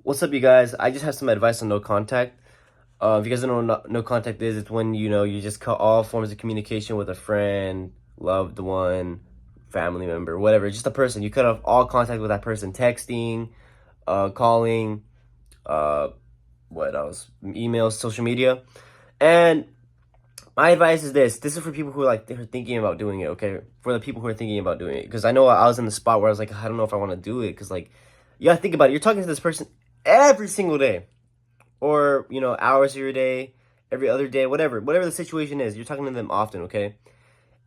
What's up, you guys? I just have some advice on no contact. If you guys don't know what no contact is, it's when you just cut all forms of communication with a friend, loved one, family member, whatever, just a person. You cut off all contact with that person, texting, calling, uh, what else? Emails, social media. And my advice is this. This is for people who they're thinking about doing it, okay? For the people who are thinking about doing it. Because I know I was in the spot where I was like, I don't know if I want to do it. Because, you gotta think about it. You're talking to this person every single day, or hours of your day, every other day, whatever the situation is. You're talking to them often, okay?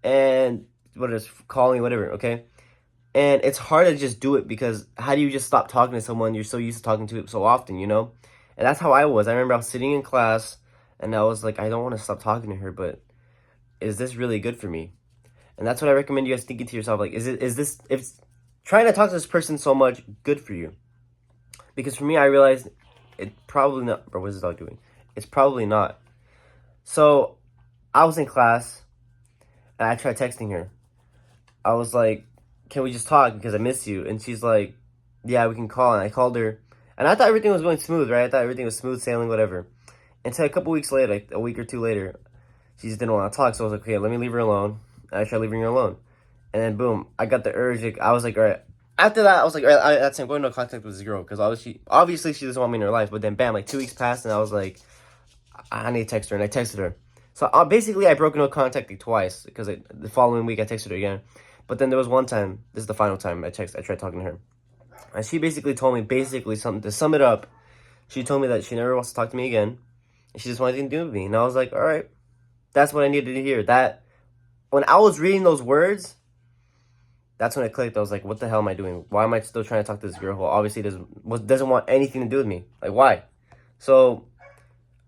And what is calling, whatever, okay? And it's hard to just do it, because how do you just stop talking to someone you're so used to talking to so often? And that's how I was. I remember I was sitting in class and I was like, I don't want to stop talking to her, but is this really good for me? And that's what I recommend you guys thinking to yourself, like, is this, if trying to talk to this person so much, good for you? Because for me, I realized it probably not. Bro, what's this dog doing? It's probably not. So I was in class and I tried texting her. I was like, can we just talk because I miss you? And she's like, yeah, we can call. And I called her. And I thought everything was going smooth, right? I thought everything was smooth sailing, whatever. Until a couple weeks later, like a week or two later, she just didn't want to talk. So I was like, okay, let me leave her alone. And I tried leaving her alone. And then boom, I got the urge. Like, I was like, all right. After that, I was like, all right, that's it. I'm going to contact with this girl, because obviously she doesn't want me in her life. But then bam, like 2 weeks passed, and I was like, I need to text her, and I texted her. So basically, I broke no contact like twice, because the following week I texted her again. But then there was one time. This is the final time I tried talking to her, and she basically told me something to sum it up. She told me that she never wants to talk to me again, and she just wanted to do with me. And I was like, all right, that's what I needed to hear. That when I was reading those words, that's when it clicked. I was like, what the hell am I doing? Why am I still trying to talk to this girl who obviously doesn't want anything to do with me? Like, why? So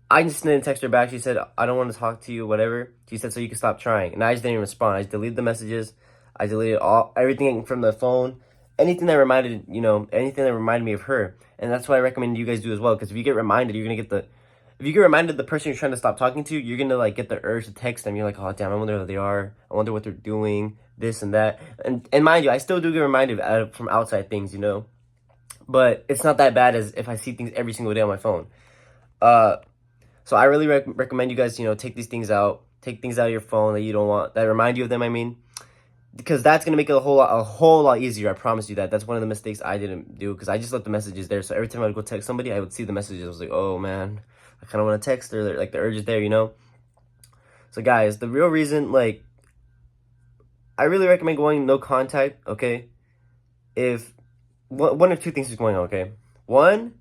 I just didn't text her back. She said, I don't want to talk to you, whatever. She said, so you can stop trying. And I just didn't even respond. I just deleted the messages. I deleted everything from the phone. Anything that reminded me of her. And that's what I recommend you guys do as well. Because if you get reminded, if you get reminded the person you're trying to stop talking to, you're gonna like get the urge to text them. You're like, oh damn, I wonder who they are. I wonder what they're doing, this and that. And mind you, I still do get reminded from outside things. But it's not that bad as if I see things every single day on my phone. Uh, so I really recommend you guys, take these things out. Take things out of your phone that you don't want, that remind you of them, I mean. Because that's gonna make it a whole lot easier. I promise you that. That's one of the mistakes I didn't do, because I just left the messages there. So every time I would go text somebody, I would see the messages. I was like, oh man, I kind of want to text her. Like the urge is there. So guys, the real reason, like, I really recommend going no contact. Okay, if one of two things is going on. Okay, one,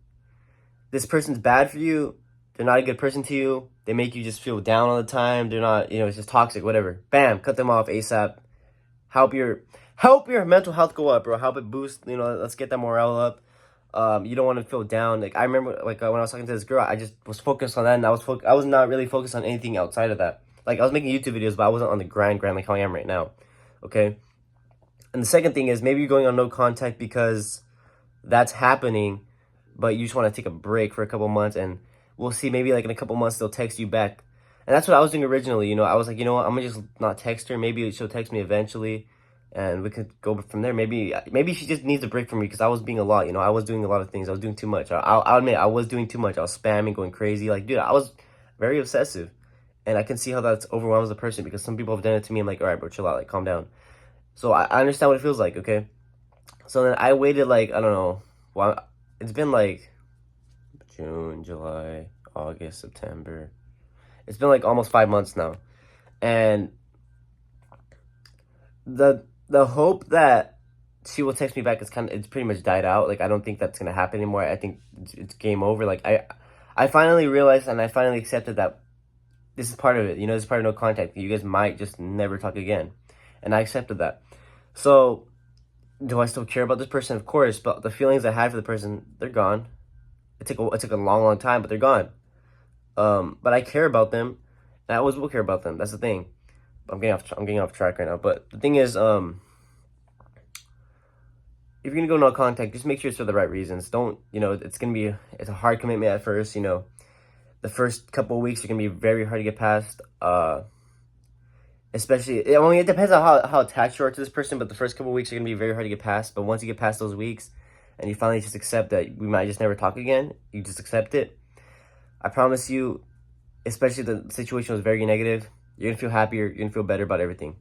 this person's bad for you. They're not a good person to you. They make you just feel down all the time. They're not, it's just toxic. Whatever. Bam, cut them off ASAP. Help your mental health go up, bro. Help it boost. Let's get that morale up. You don't want to feel down. Like I remember, like when I was talking to this girl, I just was focused on that, and I was not really focused on anything outside of that. Like I was making YouTube videos, but I wasn't on the grind like how I am right now. Okay. And the second thing is, maybe you're going on no contact because that's happening, but you just want to take a break for a couple months, and we'll see. Maybe like in a couple months they'll text you back. And that's what I was doing originally. I was like, you know what, I'm gonna just not text her. Maybe she'll text me eventually, and we could go from there. Maybe she just needs a break from me, because I was being a lot. I was doing a lot of things. I was doing too much. I'll admit I was doing too much. I was spamming, going crazy. Like, dude, I was very obsessive, and I can see how that's overwhelms the person, because some people have done it to me. I'm like, all right, bro, chill out, like calm down. So I understand what it feels like. Okay, so then I waited like, I don't know. Well, it's been like June, July, August, September. It's been like almost 5 months now, and the hope that she will text me back it's pretty much died out. Like I don't think that's gonna happen anymore. I think it's game over. Like I finally realized, and I finally accepted that this is part of it. This is part of no contact. You guys might just never talk again, and I accepted that. So do I still care about this person? Of course, but the feelings I had for the person, they're gone. It took a long time, but they're gone. But I care about them, and I always will care about them. That's the thing. I'm getting off track right now. But the thing is, if you're gonna go no contact, just make sure it's for the right reasons. Don't, it's a hard commitment at first. The first couple of weeks are gonna be very hard to get past. Especially, I mean, it depends on how attached you are to this person. But the first couple of weeks are gonna be very hard to get past. But once you get past those weeks, and you finally just accept that we might just never talk again, you just accept it, I promise you, especially the situation was very negative, you're gonna feel happier, you're gonna feel better about everything.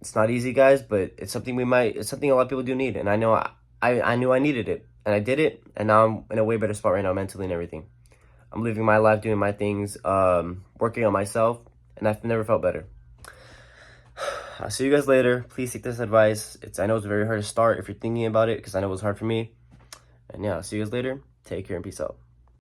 It's not easy, guys, but it's something it's something a lot of people do need, and I know I knew I needed it, and I did it, and now I'm in a way better spot right now mentally and everything. I'm living my life, doing my things, working on myself, and I've never felt better. I'll see you guys later. Please take this advice. I know it's very hard to start if you're thinking about it, because I know it was hard for me. And yeah, I'll see you guys later. Take care and peace out.